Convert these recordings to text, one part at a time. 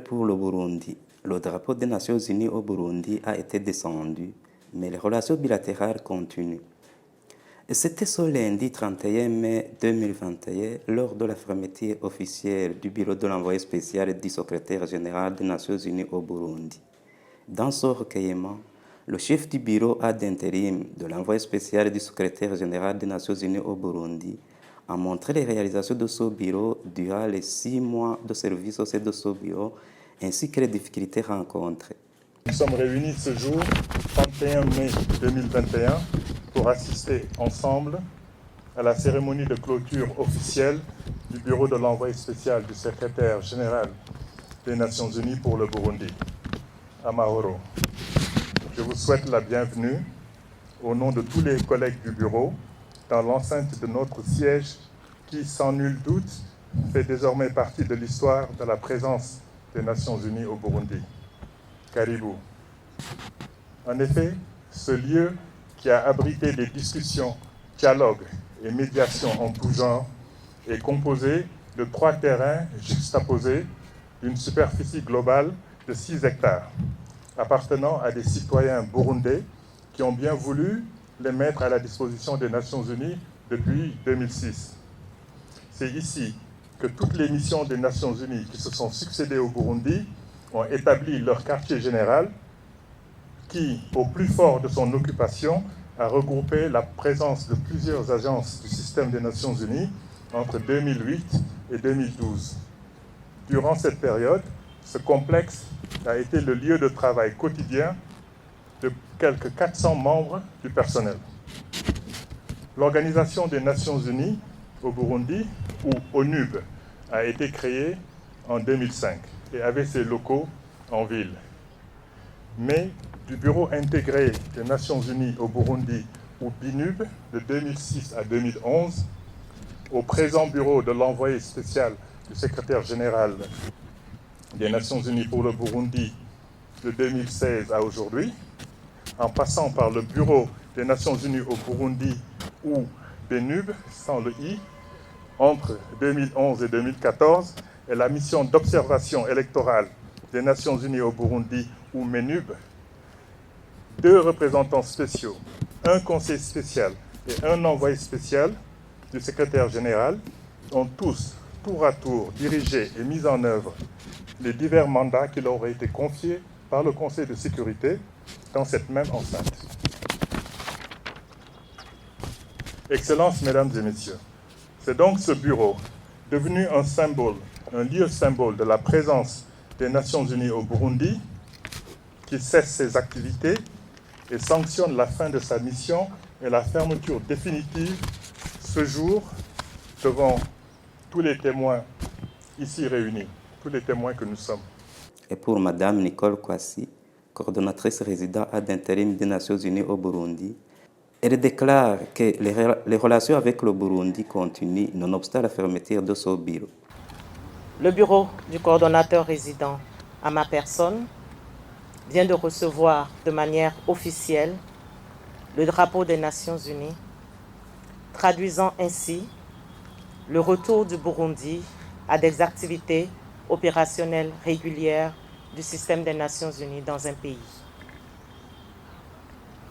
pour le Burundi. Le drapeau des Nations Unies au Burundi a été descendu, mais les relations bilatérales continuent. Et c'était ce lundi 31 mai 2021, lors de la fermeture officielle du bureau de l'envoyé spécial du secrétaire général des Nations Unies au Burundi. Dans ce recueillement, le chef du bureau ad intérim de l'envoyé spécial du secrétaire général des Nations Unies au Burundi a montré les réalisations de ce bureau durant les 6 mois de service au sein de ce bureau, ainsi que les difficultés rencontrées. Nous sommes réunis ce jour, 31 mai 2021, pour assister ensemble à la cérémonie de clôture officielle du bureau de l'envoyé spécial du secrétaire général des Nations Unies pour le Burundi, Amahoro. Je vous souhaite la bienvenue au nom de tous les collègues du bureau dans l'enceinte de notre siège qui, sans nul doute, fait désormais partie de l'histoire de la présence des Nations Unies au Burundi. Caribou. En effet, ce lieu qui a abrité des discussions, dialogues et médiations en tout genre est composé de 3 terrains juxtaposés d'une superficie globale de 6 hectares, appartenant à des citoyens burundais qui ont bien voulu les mettre à la disposition des Nations Unies depuis 2006. C'est ici que toutes les missions des Nations Unies qui se sont succédées au Burundi ont établi leur quartier général qui, au plus fort de son occupation, a regroupé la présence de plusieurs agences du système des Nations Unies entre 2008 et 2012. Durant cette période, ce complexe a été le lieu de travail quotidien de quelques 400 membres du personnel. L'Organisation des Nations Unies au Burundi, ou ONUB, a été créée en 2005 et avait ses locaux en ville. Mais du Bureau intégré des Nations Unies au Burundi, ou BINUB, de 2006 à 2011, au présent bureau de l'envoyé spécial du secrétaire général des Nations Unies pour le Burundi de 2016 à aujourd'hui, en passant par le bureau des Nations Unies au Burundi, ou BINUB, sans le I, entre 2011 et 2014, et la mission d'observation électorale des Nations Unies au Burundi, ou MENUB, 2 représentants spéciaux, un conseiller spécial et un envoyé spécial du secrétaire général ont tous, tour à tour, dirigé et mis en œuvre les divers mandats qui leur auraient été confiés par le Conseil de sécurité dans cette même enceinte. Excellences, Mesdames et Messieurs, c'est donc ce bureau, devenu un symbole, un lieu symbole de la présence des Nations Unies au Burundi, qui cesse ses activités et sanctionne la fin de sa mission et la fermeture définitive ce jour devant tous les témoins ici réunis, tous les témoins que nous sommes. Et pour Madame Nicole Kwasi, coordonnatrice résidente ad intérim des Nations Unies au Burundi, elle déclare que les relations avec le Burundi continuent nonobstant la fermeture de ce bureau. Le bureau du coordonnateur résident à ma personne vient de recevoir de manière officielle le drapeau des Nations Unies, traduisant ainsi le retour du Burundi à des activités opérationnelles régulières du système des Nations Unies dans un pays.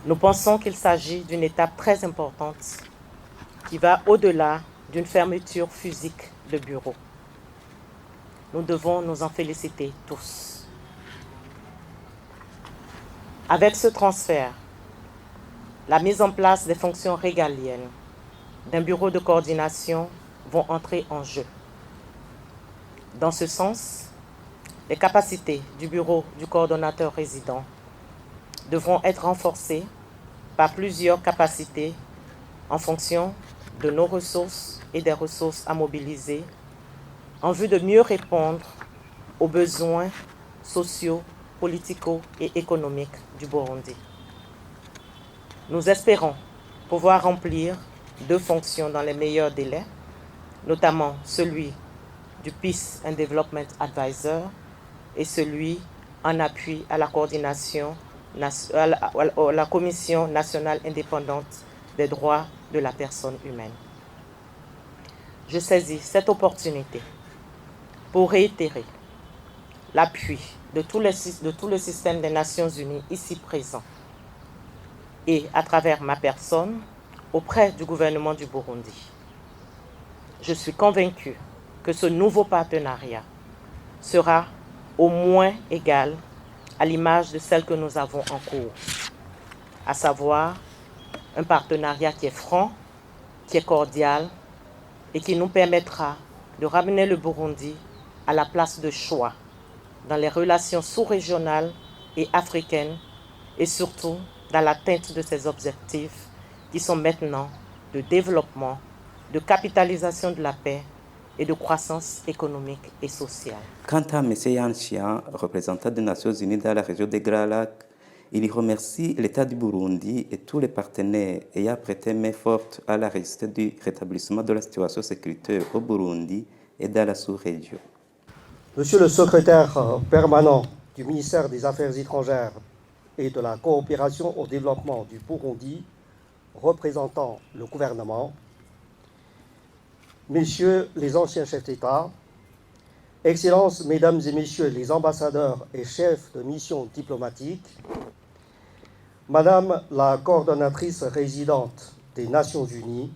Nous pensons qu'il s'agit d'une étape très importante qui va au-delà d'une fermeture physique de bureau. Nous devons nous en féliciter tous. Avec ce transfert, la mise en place des fonctions régaliennes d'un bureau de coordination vont entrer en jeu. Dans ce sens, les capacités du bureau du coordonnateur résident devront être renforcées par plusieurs capacités en fonction de nos ressources et des ressources à mobiliser en vue de mieux répondre aux besoins sociaux, politico et économiques du Burundi. Nous espérons pouvoir remplir 2 fonctions dans les meilleurs délais, notamment celui du Peace and Development Advisor et celui en appui à la coordination, à la Commission nationale indépendante des droits de la personne humaine. Je saisis cette opportunité pour réitérer l'appui de tout le système des Nations Unies ici présent et à travers ma personne auprès du gouvernement du Burundi. Je suis convaincue que ce nouveau partenariat sera au moins égal à l'image de celle que nous avons en cours, à savoir un partenariat qui est franc, qui est cordial et qui nous permettra de ramener le Burundi à la place de choix dans les relations sous-régionales et africaines et surtout dans l'atteinte de ces objectifs qui sont maintenant de développement, de capitalisation de la paix et de croissance économique et sociale. Quant à M. Yan Xian, représentant des Nations Unies dans la région des Grands Lacs, il remercie l'État du Burundi et tous les partenaires ayant prêté main forte à la réussite du rétablissement de la situation sécuritaire au Burundi et dans la sous-région. Monsieur le secrétaire permanent du ministère des Affaires étrangères et de la coopération au développement du Burundi, représentant le gouvernement, Messieurs les anciens chefs d'État, Excellences, Mesdames et Messieurs les ambassadeurs et chefs de mission diplomatique, Madame la coordonnatrice résidente des Nations Unies,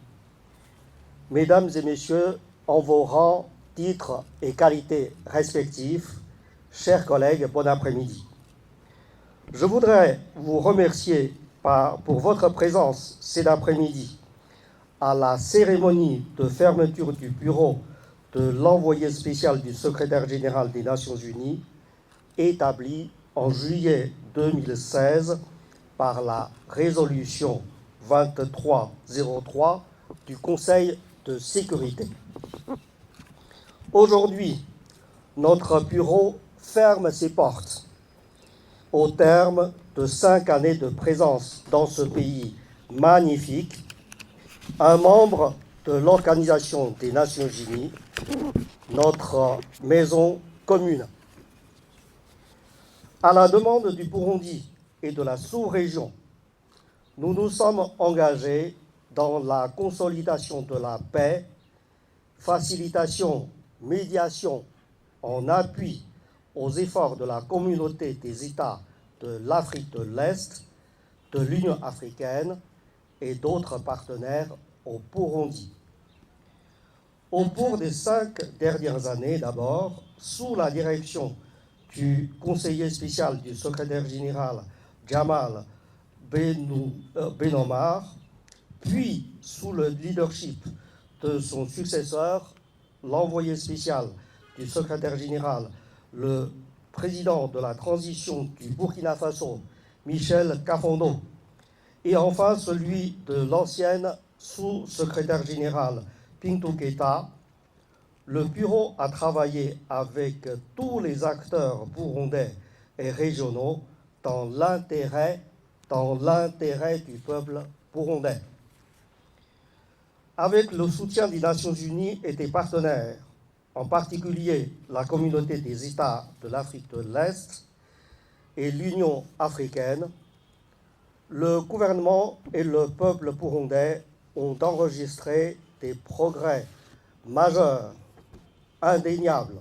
Mesdames et Messieurs, en vos rangs, titres et qualités respectifs, chers collègues, bon après-midi. Je voudrais vous remercier pour votre présence cet après-midi à la cérémonie de fermeture du bureau de l'envoyé spécial du secrétaire général des Nations Unies, établi en juillet 2016 par la résolution 2303 du Conseil de sécurité. Aujourd'hui, notre bureau ferme ses portes au terme de 5 années de présence dans ce pays magnifique, un membre de l'Organisation des Nations Unies, notre maison commune. À la demande du Burundi et de la sous-région, nous nous sommes engagés dans la consolidation de la paix, facilitation, médiation en appui aux efforts de la communauté des États de l'Afrique de l'Est, de l'Union africaine et d'autres partenaires au Burundi. Au cours des 5 dernières années, d'abord, sous la direction du conseiller spécial du secrétaire général Jamal Benomar, puis sous le leadership de son successeur, l'envoyé spécial du secrétaire général, le président de la transition du Burkina Faso, Michel Kafondo, et enfin celui de l'ancienne sous-secrétaire général Bintou Keïta, le bureau a travaillé avec tous les acteurs burundais et régionaux dans l'intérêt du peuple burundais. Avec le soutien des Nations Unies et des partenaires, en particulier la communauté des États de l'Afrique de l'Est et l'Union africaine, le gouvernement et le peuple burundais ont enregistré des progrès majeurs, indéniables,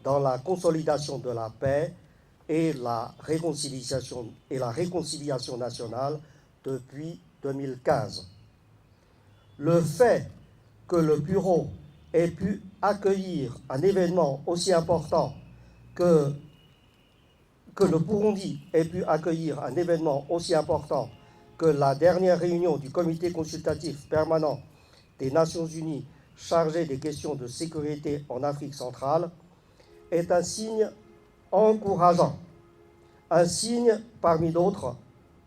dans la consolidation de la paix et la réconciliation nationale depuis 2015. Le fait que le bureau ait pu accueillir un événement aussi important que le Burundi ait pu accueillir un événement aussi important que la dernière réunion du comité consultatif permanent des Nations Unies chargé des questions de sécurité en Afrique centrale est un signe encourageant, un signe parmi d'autres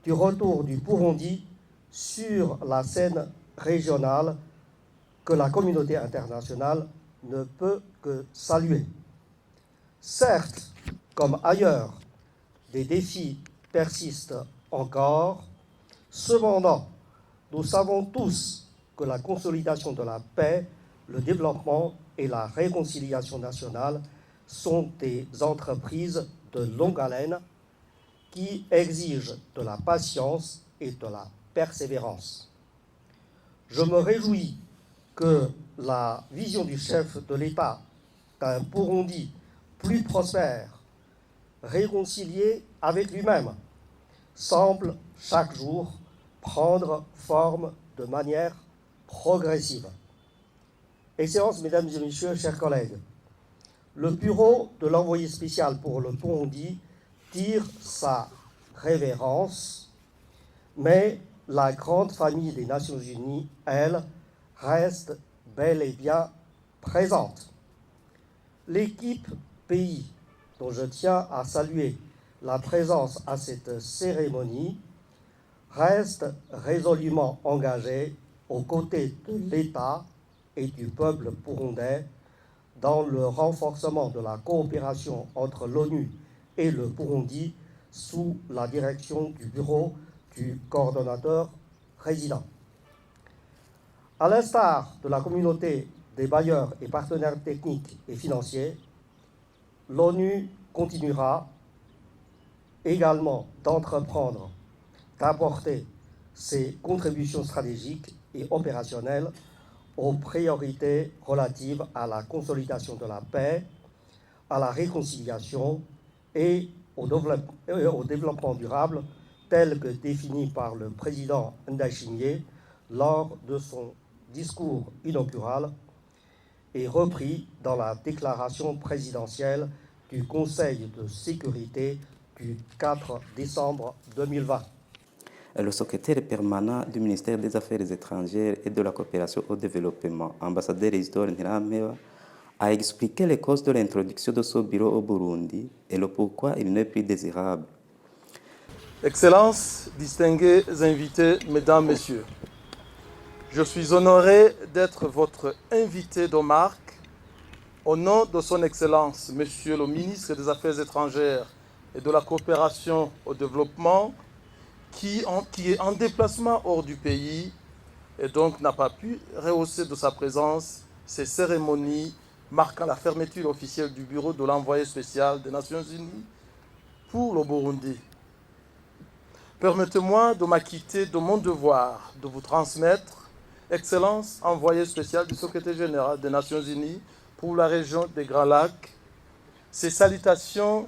du retour du Burundi sur la scène régionale que la communauté internationale ne peut que saluer. Certes, comme ailleurs, des défis persistent encore. Cependant, nous savons tous que la consolidation de la paix, le développement et la réconciliation nationale sont des entreprises de longue haleine qui exigent de la patience et de la persévérance. Je me réjouis que la vision du chef de l'État d'un Burundi plus prospère, réconcilié avec lui-même, semble chaque jour prendre forme de manière progressive. Excellences, Mesdames et Messieurs, chers collègues, le bureau de l'envoyé spécial pour le Burundi tire sa révérence, mais la grande famille des Nations Unies, elle, reste bel et bien présente. L'équipe pays, dont je tiens à saluer la présence à cette cérémonie, reste résolument engagée aux côtés de l'État et du peuple burundais dans le renforcement de la coopération entre l'ONU et le Burundi sous la direction du bureau du coordonnateur résident. À l'instar de la communauté des bailleurs et partenaires techniques et financiers, l'ONU continuera également d'entreprendre, d'apporter ses contributions stratégiques et opérationnelles aux priorités relatives à la consolidation de la paix, à la réconciliation et au développement durable tel que défini par le président Ndayishimiye lors de son discours inaugural et repris dans la déclaration présidentielle du Conseil de sécurité du 4 décembre 2020. Le secrétaire permanent du ministère des Affaires étrangères et de la coopération au développement, ambassadeur Isidore Ntirampeba, a expliqué les causes de l'introduction de ce bureau au Burundi et le pourquoi il n'est plus désirable. Excellences, distingués invités, Mesdames, Messieurs, je suis honoré d'être votre invité de marque au nom de son Excellence, Monsieur le ministre des Affaires étrangères et de la coopération au développement, qui est en déplacement hors du pays et donc n'a pas pu rehausser de sa présence ces cérémonies marquant la fermeture officielle du bureau de l'envoyé spécial des Nations Unies pour le Burundi. Permettez-moi de m'acquitter de mon devoir de vous transmettre, Excellence envoyé spécial du secrétaire général des Nations Unies pour la région des Grands Lacs, ces salutations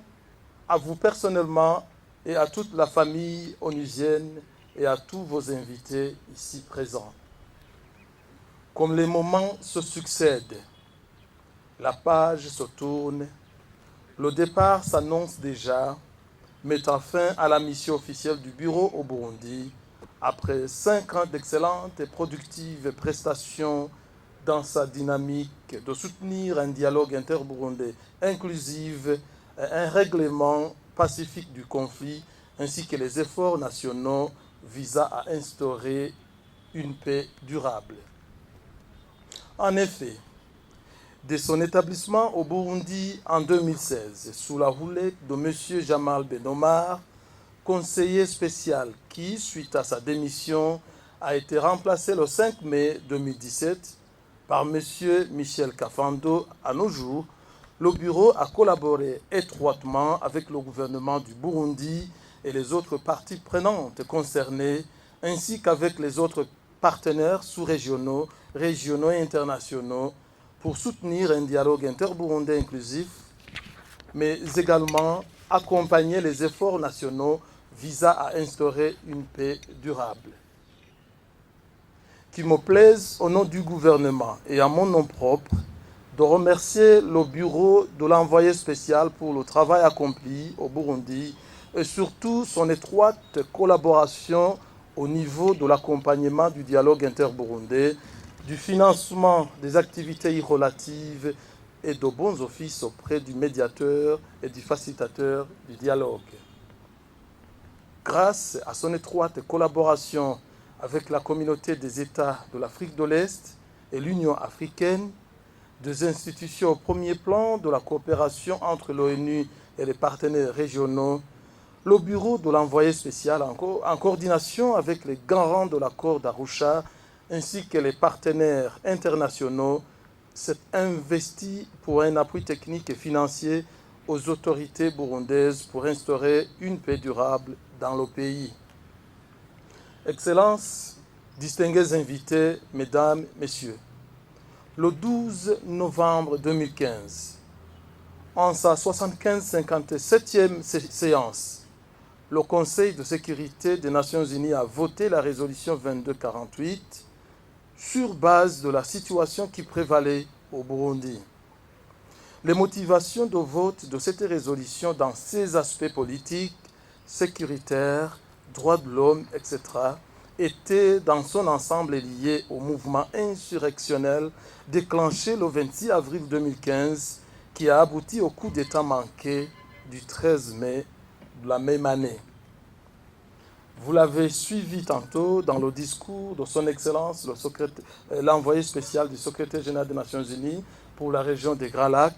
à vous personnellement et à toute la famille onusienne et à tous vos invités ici présents. Comme les moments se succèdent, la page se tourne, le départ s'annonce déjà, mettant fin à la mission officielle du bureau au Burundi, après 5 ans d'excellentes et productives prestations dans sa dynamique de soutenir un dialogue interburundais inclusif et un règlement pacifique du conflit, ainsi que les efforts nationaux visant à instaurer une paix durable. En effet, dès son établissement au Burundi en 2016, sous la houlette de M. Jamal Ben Omar, conseiller spécial qui, suite à sa démission, a été remplacé le 5 mai 2017 par M. Michel Kafando, à nos jours, le bureau a collaboré étroitement avec le gouvernement du Burundi et les autres parties prenantes concernées, ainsi qu'avec les autres partenaires sous-régionaux, régionaux et internationaux, pour soutenir un dialogue interburundais inclusif, mais également accompagner les efforts nationaux visant à instaurer une paix durable. Qu'il me plaise, au nom du gouvernement et à mon nom propre, de remercier le bureau de l'envoyé spécial pour le travail accompli au Burundi et surtout son étroite collaboration au niveau de l'accompagnement du dialogue interburundais, du financement des activités relatives et de bons offices auprès du médiateur et du facilitateur du dialogue. Grâce à son étroite collaboration avec la communauté des États de l'Afrique de l'Est et l'Union africaine, des institutions au premier plan de la coopération entre l'ONU et les partenaires régionaux, le bureau de l'envoyé spécial, en coordination avec les garants de l'accord d'Arusha, ainsi que les partenaires internationaux, s'est investi pour un appui technique et financier aux autorités burundaises pour instaurer une paix durable dans le pays. Excellences, distingués invités, Mesdames, Messieurs, le 12 novembre 2015, En sa 75-57e séance, le Conseil de sécurité des Nations Unies a voté la résolution 2248 sur base de la situation qui prévalait au Burundi. Les motivations de vote de cette résolution dans ses aspects politiques, sécuritaires, droits de l'homme, etc., étaient dans son ensemble liées au mouvement insurrectionnel déclenché le 26 avril 2015 qui a abouti au coup d'État manqué du 13 mai de la même année. Vous l'avez suivi tantôt dans le discours de son Excellence, l'envoyé spécial du secrétaire général des Nations Unies pour la région des Grands Lacs.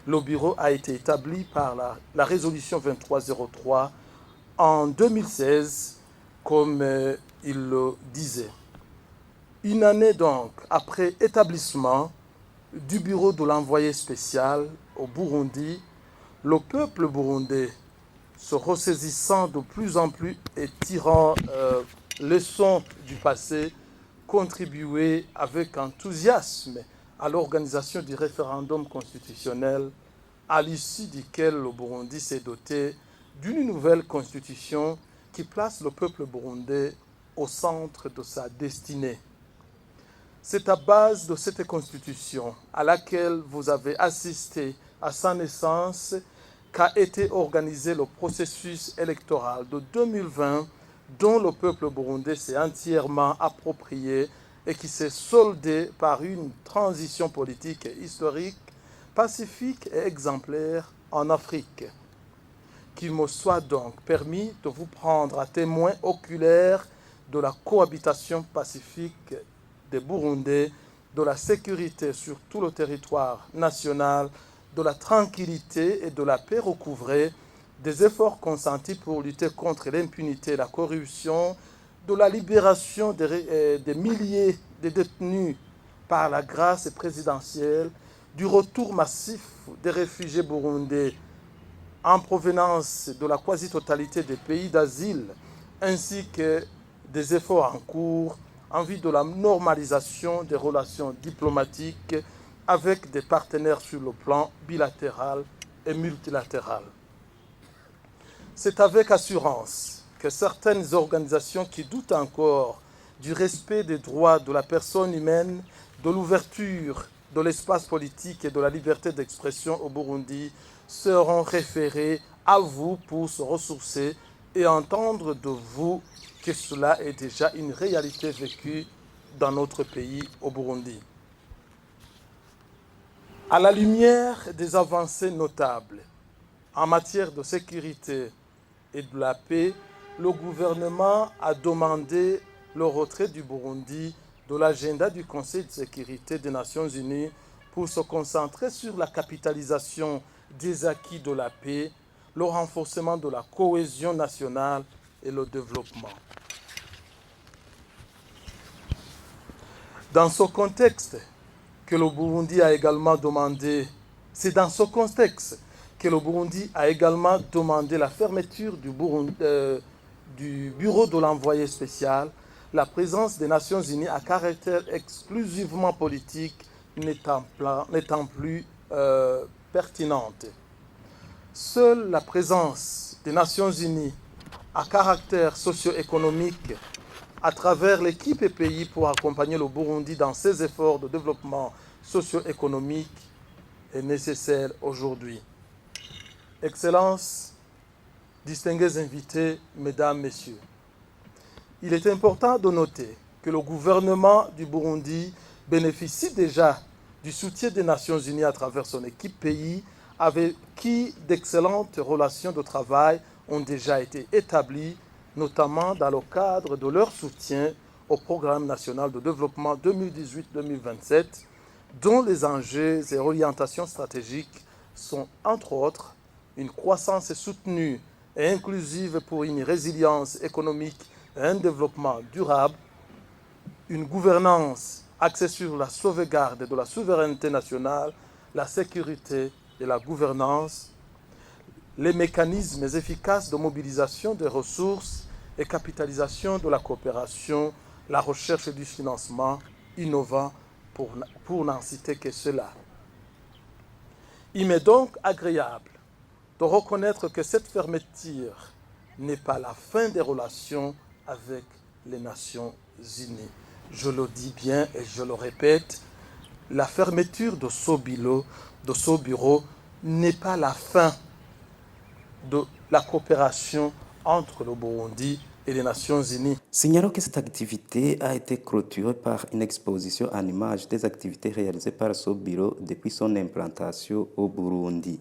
Le bureau a été établi par la résolution 2303 en 2016, comme il le disait. Une année donc après établissement du bureau de l'envoyé spécial au Burundi, le peuple burundais, se ressaisissant de plus en plus et tirant leçon du passé, contribuait avec enthousiasme à l'organisation du référendum constitutionnel, à l'issue duquel le Burundi s'est doté d'une nouvelle constitution qui place le peuple burundais au centre de sa destinée. C'est à base de cette constitution à laquelle vous avez assisté à sa naissance qu'a été organisé le processus électoral de 2020 dont le peuple burundais s'est entièrement approprié et qui s'est soldé par une transition politique et historique, pacifique et exemplaire en Afrique. Qu'il me soit donc permis de vous prendre à témoin oculaire de la cohabitation pacifique des Burundais, de la sécurité sur tout le territoire national, de la tranquillité et de la paix recouvrée, des efforts consentis pour lutter contre l'impunité et la corruption, de la libération des milliers de détenus par la grâce présidentielle, du retour massif des réfugiés burundais en provenance de la quasi-totalité des pays d'asile, ainsi que des efforts en cours en vue de la normalisation des relations diplomatiques avec des partenaires sur le plan bilatéral et multilatéral. C'est avec assurance que certaines organisations qui doutent encore du respect des droits de la personne humaine, de l'ouverture de l'espace politique et de la liberté d'expression au Burundi seront référées à vous pour se ressourcer et entendre de vous que cela est déjà une réalité vécue dans notre pays, au Burundi. À la lumière des avancées notables en matière de sécurité et de la paix, le gouvernement a demandé le retrait du Burundi de l'agenda du Conseil de sécurité des Nations Unies pour se concentrer sur la capitalisation des acquis de la paix, le renforcement de la cohésion nationale et le développement. Dans ce contexte que le Burundi a également demandé, c'est dans ce contexte que le Burundi a également demandé la fermeture du bureau de l'envoyé spécial, la présence des Nations Unies à caractère exclusivement politique n'étant plus pertinente. Seule la présence des Nations Unies à caractère socio-économique à travers l'équipe EPI pour accompagner le Burundi dans ses efforts de développement socio-économique est nécessaire aujourd'hui. Excellences, distingués invités, Mesdames, Messieurs, il est important de noter que le gouvernement du Burundi bénéficie déjà du soutien des Nations Unies à travers son équipe pays, avec qui d'excellentes relations de travail ont déjà été établies, notamment dans le cadre de leur soutien au Programme national de développement 2018-2027, dont les enjeux et orientations stratégiques sont, entre autres, une croissance soutenue et inclusive pour une résilience économique et un développement durable, une gouvernance axée sur la sauvegarde de la souveraineté nationale, la sécurité et la gouvernance, les mécanismes efficaces de mobilisation des ressources et capitalisation de la coopération, la recherche du financement innovant, pour n'en citer que cela. Il m'est donc agréable de reconnaître que cette fermeture n'est pas la fin des relations avec les Nations Unies. Je le dis bien et je le répète, la fermeture de ce bureau n'est pas la fin de la coopération entre le Burundi et les Nations Unies. Signalons que cette activité a été clôturée par une exposition en images des activités réalisées par ce bureau depuis son implantation au Burundi.